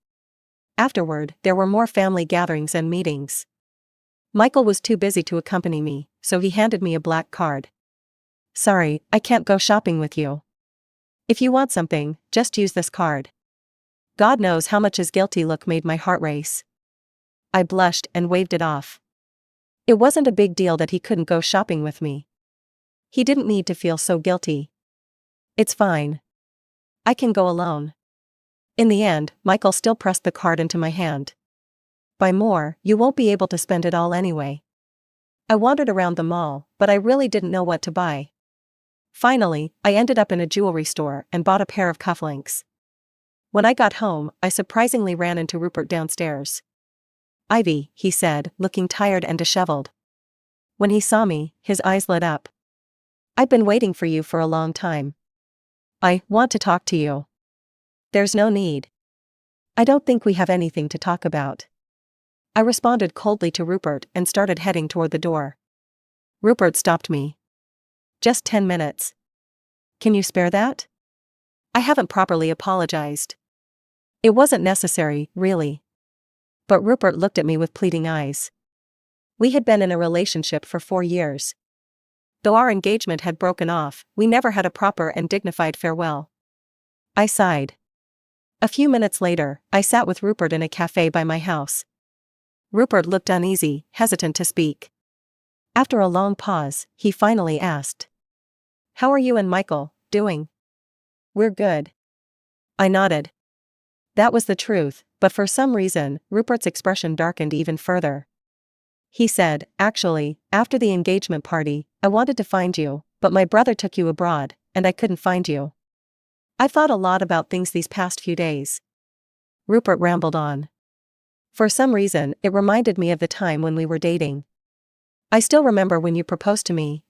Afterward, there were more family gatherings and meetings. Michael was too busy to accompany me, so he handed me a black card. Sorry, I can't go shopping with you. If you want something, just use this card. God knows how much his guilty look made my heart race. I blushed and waved it off. It wasn't a big deal that he couldn't go shopping with me. He didn't need to feel so guilty. It's fine. I can go alone. In the end, Michael still pressed the card into my hand. Buy more, you won't be able to spend it all anyway. I wandered around the mall, but I really didn't know what to buy. Finally, I ended up in a jewelry store and bought a pair of cufflinks. When I got home, I surprisingly ran into Rupert downstairs. Ivy, he said, looking tired and disheveled. When he saw me, his eyes lit up. I've been waiting for you for a long time. I want to talk to you. There's no need. I don't think we have anything to talk about. I responded coldly to Rupert and started heading toward the door. Rupert stopped me. Just 10 minutes. Can you spare that? I haven't properly apologized. It wasn't necessary, really. But Rupert looked at me with pleading eyes. We had been in a relationship for 4 years. Though our engagement had broken off, we never had a proper and dignified farewell. I sighed. A few minutes later, I sat with Rupert in a cafe by my house. Rupert looked uneasy, hesitant to speak. After a long pause, he finally asked. How are you and Michael doing? We're good. I nodded. That was the truth, but for some reason, Rupert's expression darkened even further. He said, actually, after the engagement party, I wanted to find you, but my brother took you abroad, and I couldn't find you. I've thought a lot about things these past few days. Rupert rambled on. For some reason, it reminded me of the time when we were dating. I still remember when you proposed to me,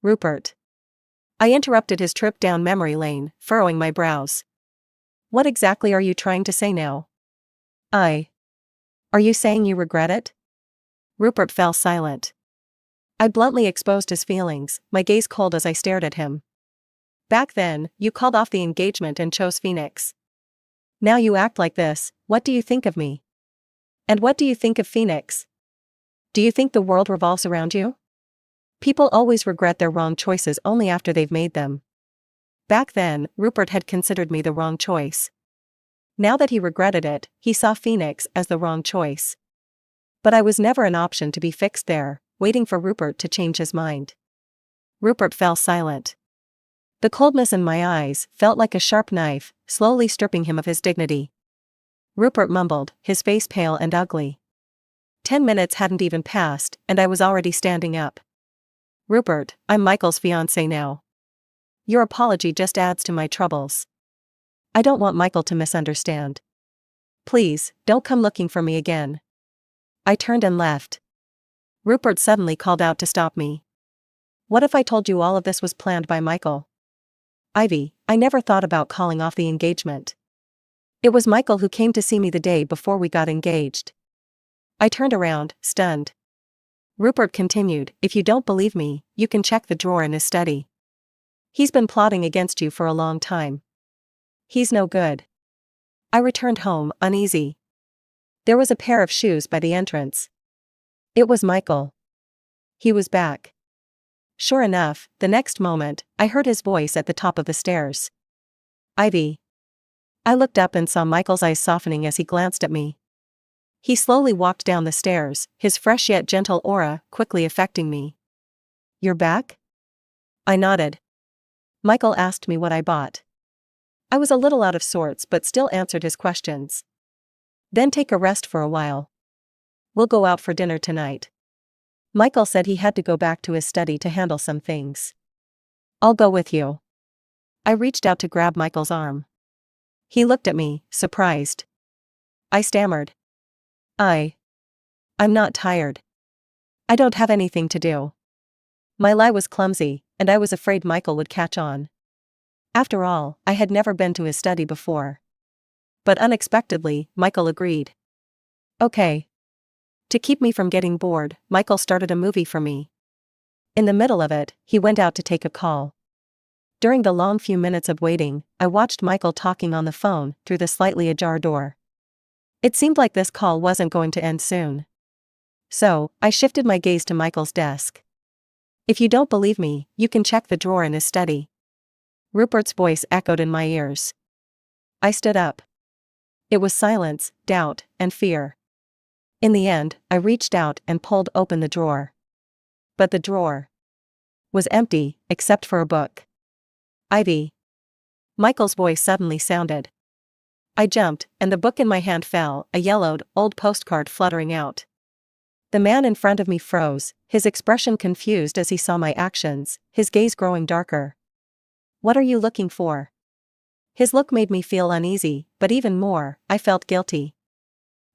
Rupert. I interrupted his trip down memory lane, furrowing my brows. What exactly are you trying to say now? Are you saying you regret it? Rupert fell silent. I bluntly exposed his feelings, my gaze cold as I stared at him. Back then, you called off the engagement and chose Phoenix. Now you act like this, what do you think of me? And what do you think of Phoenix? Do you think the world revolves around you? People always regret their wrong choices only after they've made them. Back then, Rupert had considered me the wrong choice. Now that he regretted it, he saw Phoenix as the wrong choice. But I was never an option to be fixed there, waiting for Rupert to change his mind. Rupert fell silent. The coldness in my eyes felt like a sharp knife, slowly stripping him of his dignity. Rupert mumbled, his face pale and ugly. 10 minutes hadn't even passed, and I was already standing up. Rupert, I'm Michael's fiancé now. Your apology just adds to my troubles. I don't want Michael to misunderstand. Please, don't come looking for me again. I turned and left. Rupert suddenly called out to stop me. What if I told you all of this was planned by Michael? Ivy, I never thought about calling off the engagement. It was Michael who came to see me the day before we got engaged. I turned around, stunned. Rupert continued, if you don't believe me, you can check the drawer in his study. He's been plotting against you for a long time. He's no good. I returned home, uneasy. There was a pair of shoes by the entrance. It was Michael. He was back. Sure enough, the next moment, I heard his voice at the top of the stairs. Ivy. I looked up and saw Michael's eyes softening as he glanced at me. He slowly walked down the stairs, his fresh yet gentle aura quickly affecting me. You're back? I nodded. Michael asked me what I bought. I was a little out of sorts but still answered his questions. Then take a rest for a while. We'll go out for dinner tonight. Michael said he had to go back to his study to handle some things. I'll go with you. I reached out to grab Michael's arm. He looked at me, surprised. I stammered. I'm not tired. I don't have anything to do. My lie was clumsy, and I was afraid Michael would catch on. After all, I had never been to his study before. But unexpectedly, Michael agreed. Okay. To keep me from getting bored, Michael started a movie for me. In the middle of it, he went out to take a call. During the long few minutes of waiting, I watched Michael talking on the phone through the slightly ajar door. It seemed like this call wasn't going to end soon. So, I shifted my gaze to Michael's desk. If you don't believe me, you can check the drawer in his study. Rupert's voice echoed in my ears. I stood up. It was silence, doubt, and fear. In the end, I reached out and pulled open the drawer. But the drawer was empty, except for a book. Ivy. Michael's voice suddenly sounded. I jumped, and the book in my hand fell, a yellowed, old postcard fluttering out. The man in front of me froze, his expression confused as he saw my actions, his gaze growing darker. What are you looking for? His look made me feel uneasy, but even more, I felt guilty.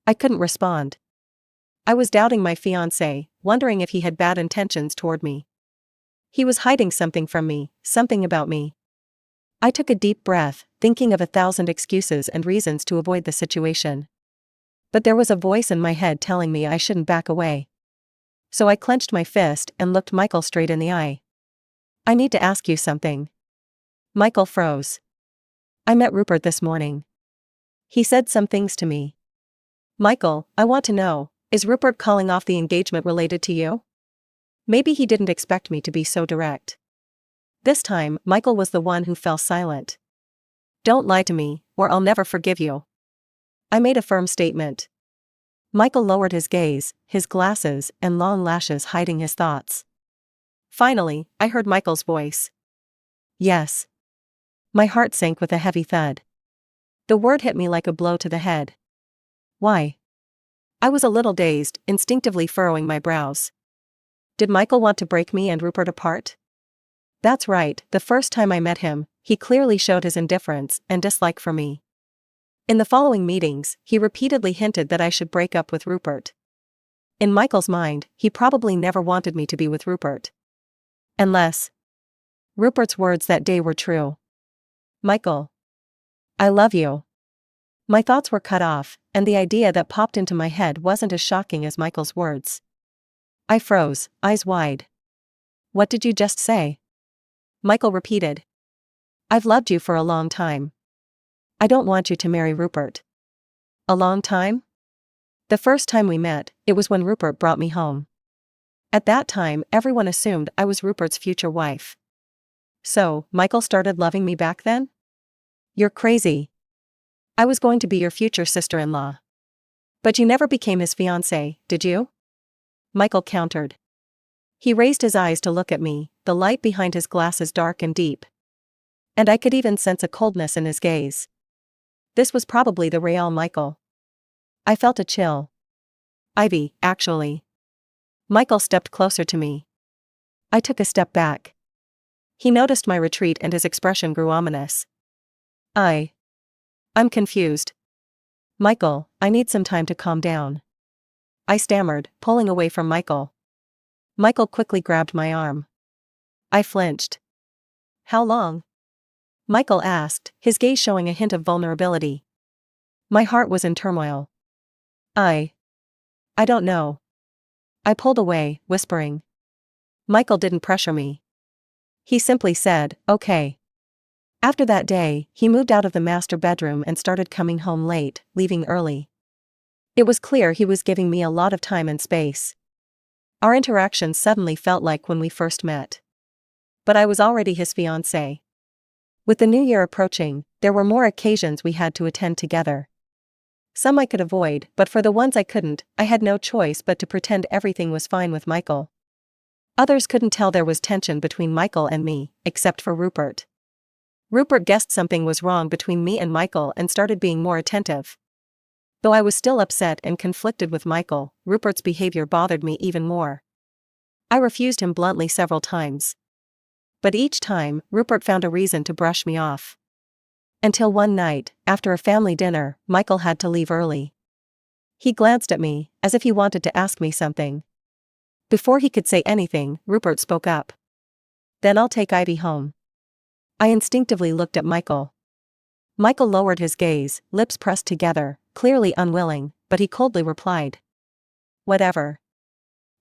I couldn't respond. I was doubting my fiancé, wondering if he had bad intentions toward me. He was hiding something from me, something about me. I took a deep breath, thinking of 1,000 excuses and reasons to avoid the situation. But there was a voice in my head telling me I shouldn't back away. So I clenched my fist and looked Michael straight in the eye. I need to ask you something. Michael froze. I met Rupert this morning. He said some things to me. Michael, I want to know, is Rupert calling off the engagement related to you? Maybe he didn't expect me to be so direct. This time, Michael was the one who fell silent. Don't lie to me, or I'll never forgive you. I made a firm statement. Michael lowered his gaze, his glasses and long lashes hiding his thoughts. Finally, I heard Michael's voice. Yes. My heart sank with a heavy thud. The word hit me like a blow to the head. Why? I was a little dazed, instinctively furrowing my brows. Did Michael want to break me and Rupert apart? That's right, the first time I met him, he clearly showed his indifference and dislike for me. In the following meetings, he repeatedly hinted that I should break up with Rupert. In Michael's mind, he probably never wanted me to be with Rupert. Unless Rupert's words that day were true. Michael. I love you. My thoughts were cut off, and the idea that popped into my head wasn't as shocking as Michael's words. I froze, eyes wide. What did you just say? Michael repeated. I've loved you for a long time. I don't want you to marry Rupert. A long time? The first time we met, it was when Rupert brought me home. At that time, everyone assumed I was Rupert's future wife. So, Michael started loving me back then? You're crazy. I was going to be your future sister-in-law. But you never became his fiancée, did you? Michael countered. He raised his eyes to look at me, the light behind his glasses dark and deep. And I could even sense a coldness in his gaze. This was probably the real Michael. I felt a chill. Ivy, actually. Michael stepped closer to me. I took a step back. He noticed my retreat and his expression grew ominous. I'm confused. Michael, I need some time to calm down. I stammered, pulling away from Michael. Michael quickly grabbed my arm. I flinched. How long? Michael asked, his gaze showing a hint of vulnerability. My heart was in turmoil. I don't know. I pulled away, whispering. Michael didn't pressure me. He simply said, okay. After that day, he moved out of the master bedroom and started coming home late, leaving early. It was clear he was giving me a lot of time and space. Our interactions suddenly felt like when we first met. But I was already his fiancée. With the new year approaching, there were more occasions we had to attend together. Some I could avoid, but for the ones I couldn't, I had no choice but to pretend everything was fine with Michael. Others couldn't tell there was tension between Michael and me, except for Rupert. Rupert guessed something was wrong between me and Michael and started being more attentive. Though I was still upset and conflicted with Michael, Rupert's behavior bothered me even more. I refused him bluntly several times. But each time, Rupert found a reason to brush me off. Until one night, after a family dinner, Michael had to leave early. He glanced at me, as if he wanted to ask me something. Before he could say anything, Rupert spoke up. Then I'll take Ivy home. I instinctively looked at Michael. Michael lowered his gaze, lips pressed together, clearly unwilling, but he coldly replied. Whatever.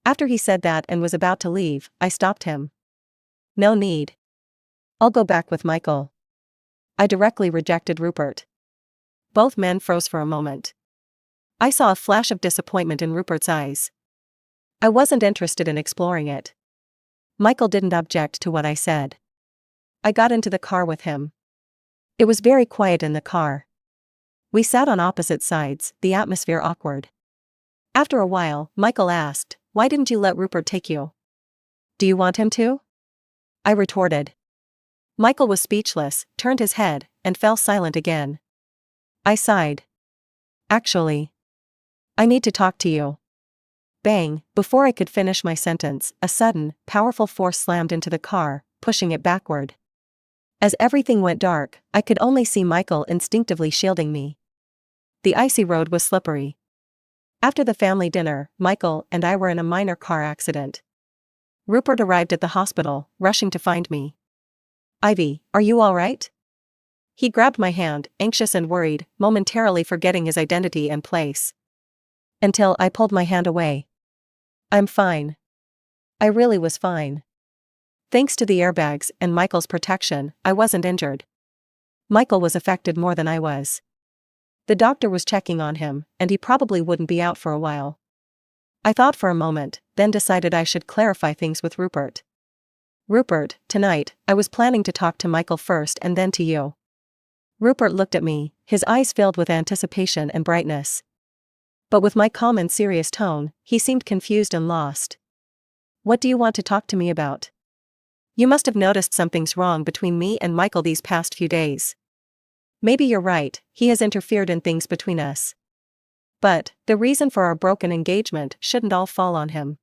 After he said that and was about to leave, I stopped him. No need. I'll go back with Michael. I directly rejected Rupert. Both men froze for a moment. I saw a flash of disappointment in Rupert's eyes. I wasn't interested in exploring it. Michael didn't object to what I said. I got into the car with him. It was very quiet in the car. We sat on opposite sides, the atmosphere awkward. After a while, Michael asked, "Why didn't you let Rupert take you?" "Do you want him to?" I retorted. Michael was speechless, turned his head, and fell silent again. I sighed. "Actually, I need to talk to you." Bang! Before I could finish my sentence, a sudden, powerful force slammed into the car, pushing it backward. As everything went dark, I could only see Michael instinctively shielding me. The icy road was slippery. After the family dinner, Michael and I were in a minor car accident. Rupert arrived at the hospital, rushing to find me. "Ivy, are you all right?" He grabbed my hand, anxious and worried, momentarily forgetting his identity and place. Until I pulled my hand away. "I'm fine. I really was fine. Thanks to the airbags and Michael's protection, I wasn't injured." Michael was affected more than I was. The doctor was checking on him, and he probably wouldn't be out for a while. I thought for a moment, then decided I should clarify things with Rupert. "Rupert, tonight, I was planning to talk to Michael first and then to you." Rupert looked at me, his eyes filled with anticipation and brightness. But with my calm and serious tone, he seemed confused and lost. "What do you want to talk to me about? You must have noticed something's wrong between me and Michael these past few days. Maybe you're right, he has interfered in things between us. But, the reason for our broken engagement shouldn't all fall on him."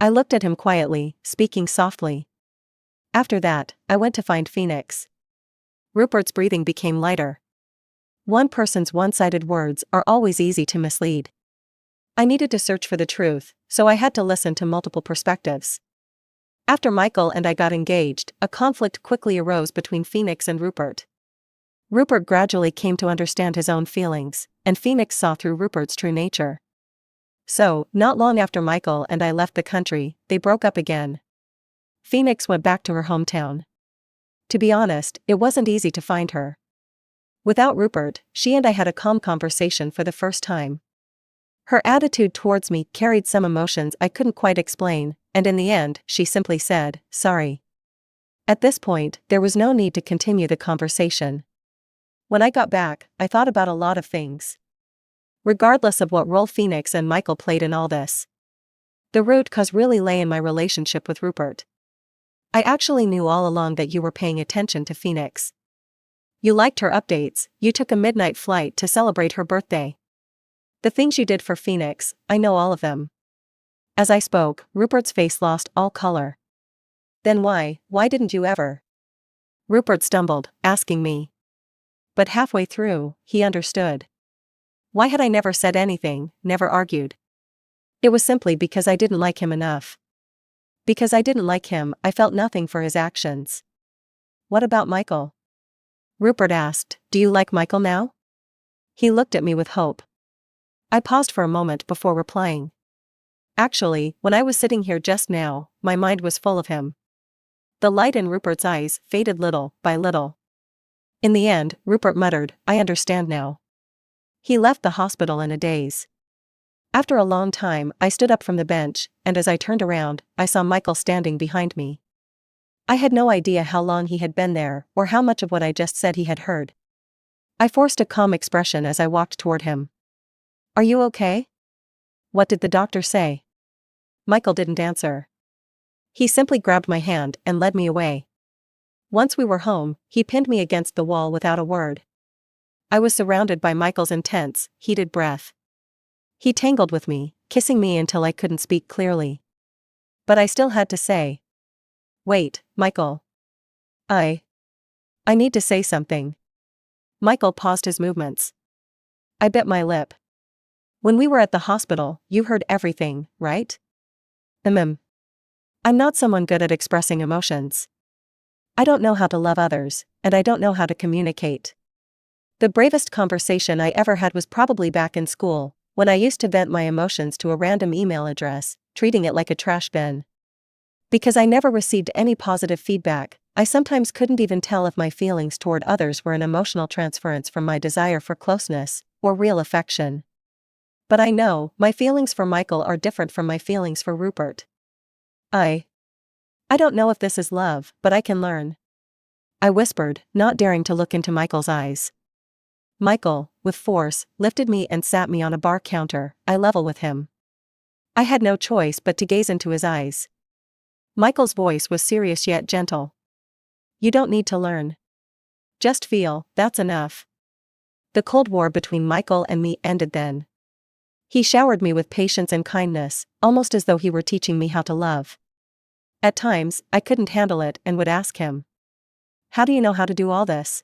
I looked at him quietly, speaking softly. After that, I went to find Phoenix. Rupert's breathing became lighter. One person's one-sided words are always easy to mislead. I needed to search for the truth, so I had to listen to multiple perspectives. After Michael and I got engaged, a conflict quickly arose between Phoenix and Rupert. Rupert gradually came to understand his own feelings, and Phoenix saw through Rupert's true nature. So, not long after Michael and I left the country, they broke up again. Phoenix went back to her hometown. To be honest, it wasn't easy to find her. Without Rupert, she and I had a calm conversation for the first time. Her attitude towards me carried some emotions I couldn't quite explain, and in the end, she simply said, "Sorry." At this point, there was no need to continue the conversation. When I got back, I thought about a lot of things. Regardless of what role Phoenix and Michael played in all this, the root cause really lay in my relationship with Rupert. I actually knew all along that you were paying attention to Phoenix. You liked her updates, you took a midnight flight to celebrate her birthday. The things you did for Phoenix, I know all of them. As I spoke, Rupert's face lost all color. Then why didn't you ever? Rupert stumbled, asking me. But halfway through, he understood. Why had I never said anything, never argued? It was simply because I didn't like him enough. Because I didn't like him, I felt nothing for his actions. What about Michael? Rupert asked, "Do you like Michael now?" He looked at me with hope. I paused for a moment before replying. Actually, when I was sitting here just now, my mind was full of him. The light in Rupert's eyes faded little by little. In the end, Rupert muttered, "I understand now." He left the hospital in a daze. After a long time, I stood up from the bench, and as I turned around, I saw Michael standing behind me. I had no idea how long he had been there, or how much of what I just said he had heard. I forced a calm expression as I walked toward him. "Are you okay?" "What did the doctor say?" Michael didn't answer. He simply grabbed my hand and led me away. Once we were home, he pinned me against the wall without a word. I was surrounded by Michael's intense, heated breath. He tangled with me, kissing me until I couldn't speak clearly. But I still had to say, "Wait, Michael. I need to say something." Michael paused his movements. I bit my lip. "When we were at the hospital, you heard everything, right?" I'm not someone good at expressing emotions. I don't know how to love others, and I don't know how to communicate. The bravest conversation I ever had was probably back in school, when I used to vent my emotions to a random email address, treating it like a trash bin. Because I never received any positive feedback, I sometimes couldn't even tell if my feelings toward others were an emotional transference from my desire for closeness, or real affection. But I know, my feelings for Michael are different from my feelings for Rupert. I don't know if this is love, but I can learn," I whispered, not daring to look into Michael's eyes. Michael, with force, lifted me and sat me on a bar counter, eye level with him. I had no choice but to gaze into his eyes. Michael's voice was serious yet gentle. "You don't need to learn. Just feel, that's enough." The Cold War between Michael and me ended then. He showered me with patience and kindness, almost as though he were teaching me how to love. At times, I couldn't handle it and would ask him, "How do you know how to do all this?"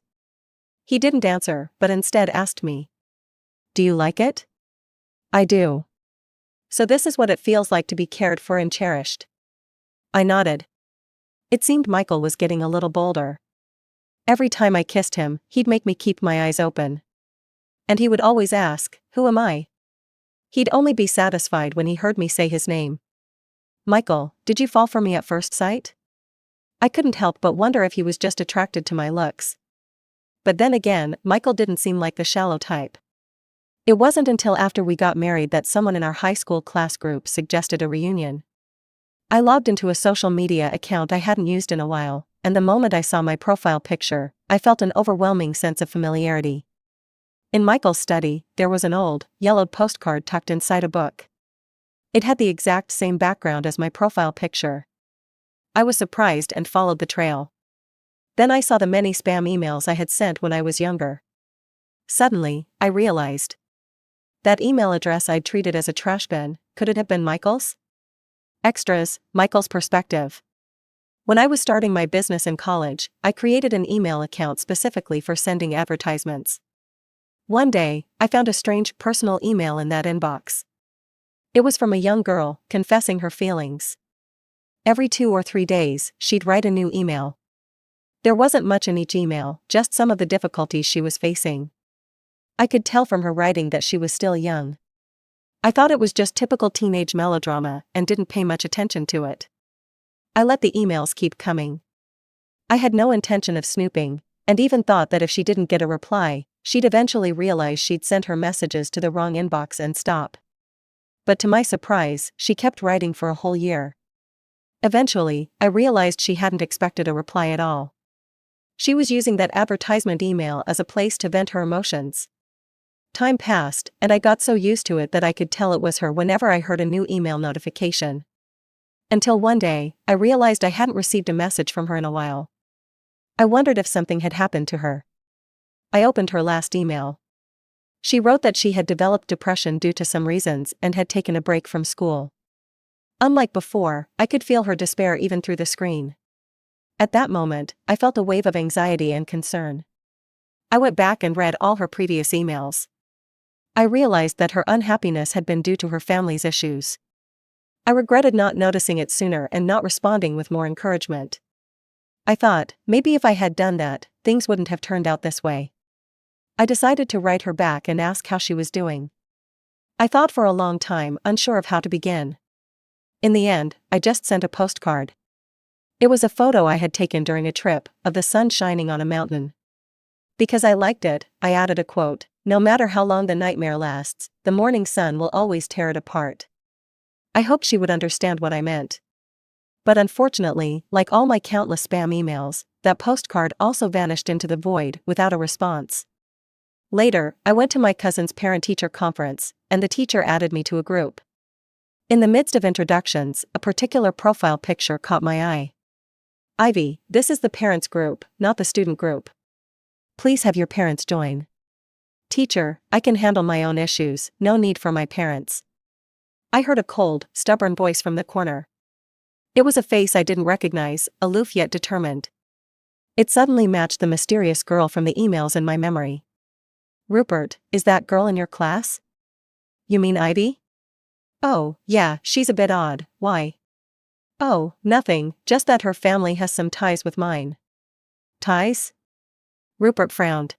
He didn't answer, but instead asked me, "Do you like it?" "I do." "So this is what it feels like to be cared for and cherished." I nodded. It seemed Michael was getting a little bolder. Every time I kissed him, he'd make me keep my eyes open. And he would always ask, "Who am I?" He'd only be satisfied when he heard me say his name. "Michael, did you fall for me at first sight?" I couldn't help but wonder if he was just attracted to my looks. But then again, Michael didn't seem like the shallow type. It wasn't until after we got married that someone in our high school class group suggested a reunion. I logged into a social media account I hadn't used in a while, and the moment I saw my profile picture, I felt an overwhelming sense of familiarity. In Michael's study, there was an old, yellowed postcard tucked inside a book. It had the exact same background as my profile picture. I was surprised and followed the trail. Then I saw the many spam emails I had sent when I was younger. Suddenly, I realized. That email address I'd treated as a trash bin, could it have been Michael's? Extras, Michael's perspective. When I was starting my business in college, I created an email account specifically for sending advertisements. One day, I found a strange personal email in that inbox. It was from a young girl, confessing her feelings. Every 2 or 3 days, she'd write a new email. There wasn't much in each email, just some of the difficulties she was facing. I could tell from her writing that she was still young. I thought it was just typical teenage melodrama and didn't pay much attention to it. I let the emails keep coming. I had no intention of snooping, and even thought that if she didn't get a reply, she'd eventually realize she'd sent her messages to the wrong inbox and stop. But to my surprise, she kept writing for a whole year. Eventually, I realized she hadn't expected a reply at all. She was using that advertisement email as a place to vent her emotions. Time passed, and I got so used to it that I could tell it was her whenever I heard a new email notification. Until one day, I realized I hadn't received a message from her in a while. I wondered if something had happened to her. I opened her last email. She wrote that she had developed depression due to some reasons and had taken a break from school. Unlike before, I could feel her despair even through the screen. At that moment, I felt a wave of anxiety and concern. I went back and read all her previous emails. I realized that her unhappiness had been due to her family's issues. I regretted not noticing it sooner and not responding with more encouragement. I thought, maybe if I had done that, things wouldn't have turned out this way. I decided to write her back and ask how she was doing. I thought for a long time, unsure of how to begin. In the end, I just sent a postcard. It was a photo I had taken during a trip, of the sun shining on a mountain. Because I liked it, I added a quote, "No matter how long the nightmare lasts, the morning sun will always tear it apart." I hoped she would understand what I meant. But unfortunately, like all my countless spam emails, that postcard also vanished into the void without a response. Later, I went to my cousin's parent-teacher conference, and the teacher added me to a group. In the midst of introductions, a particular profile picture caught my eye. "Ivy, this is the parents group, not the student group. Please have your parents join." "Teacher, I can handle my own issues, no need for my parents." I heard a cold, stubborn voice from the corner. It was a face I didn't recognize, aloof yet determined. It suddenly matched the mysterious girl from the emails in my memory. "Rupert, is that girl in your class?" "You mean Ivy?" "Oh, yeah, she's a bit odd, why?" "Oh, nothing, just that her family has some ties with mine." "Ties?" Rupert frowned.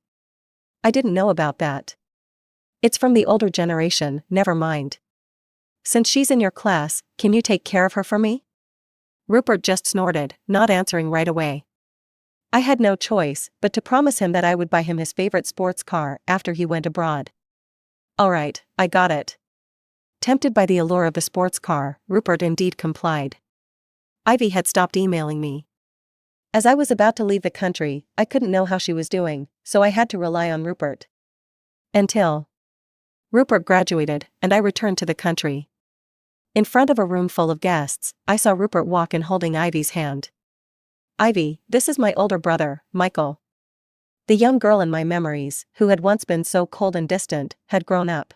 "I didn't know about that. It's from the older generation, never mind. Since she's in your class, can you take care of her for me?" Rupert just snorted, not answering right away. I had no choice but to promise him that I would buy him his favorite sports car after he went abroad. "All right, I got it." Tempted by the allure of the sports car, Rupert indeed complied. Ivy had stopped emailing me. As I was about to leave the country, I couldn't know how she was doing, so I had to rely on Rupert. Until Rupert graduated, and I returned to the country. In front of a room full of guests, I saw Rupert walk in holding Ivy's hand. "Ivy, this is my older brother, Michael." The young girl in my memories, who had once been so cold and distant, had grown up.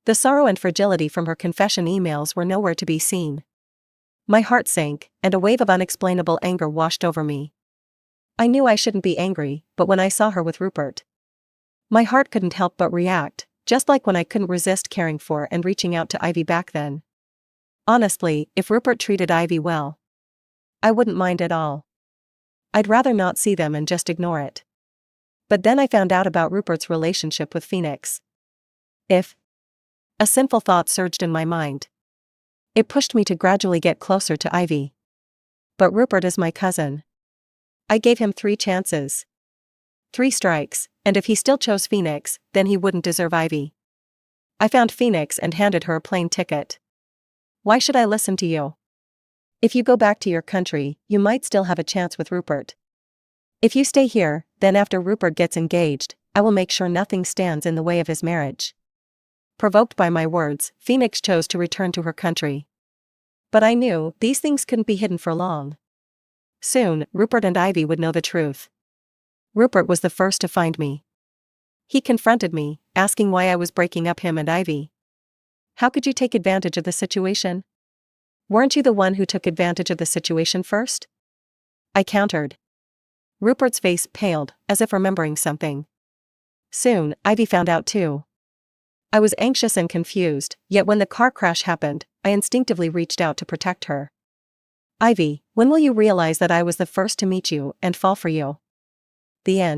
The sorrow and fragility from her confession emails were nowhere to be seen. My heart sank, and a wave of unexplainable anger washed over me. I knew I shouldn't be angry, but when I saw her with Rupert, my heart couldn't help but react, just like when I couldn't resist caring for and reaching out to Ivy back then. Honestly, if Rupert treated Ivy well, I wouldn't mind at all. I'd rather not see them and just ignore it. But then I found out about Rupert's relationship with Phoenix. If a sinful thought surged in my mind. It pushed me to gradually get closer to Ivy. But Rupert is my cousin. I gave him 3 chances. 3 strikes, and if he still chose Phoenix, then he wouldn't deserve Ivy. I found Phoenix and handed her a plane ticket. Why should I listen to you? If you go back to your country, you might still have a chance with Rupert. If you stay here, then after Rupert gets engaged, I will make sure nothing stands in the way of his marriage. Provoked by my words, Phoenix chose to return to her country. But I knew these things couldn't be hidden for long. Soon, Rupert and Ivy would know the truth. Rupert was the first to find me. He confronted me, asking why I was breaking up him and Ivy. "How could you take advantage of the situation? Weren't you the one who took advantage of the situation first?" I countered. Rupert's face paled, as if remembering something. Soon, Ivy found out too. I was anxious and confused, yet when the car crash happened, I instinctively reached out to protect her. "Ivy, when will you realize that I was the first to meet you and fall for you?" The end.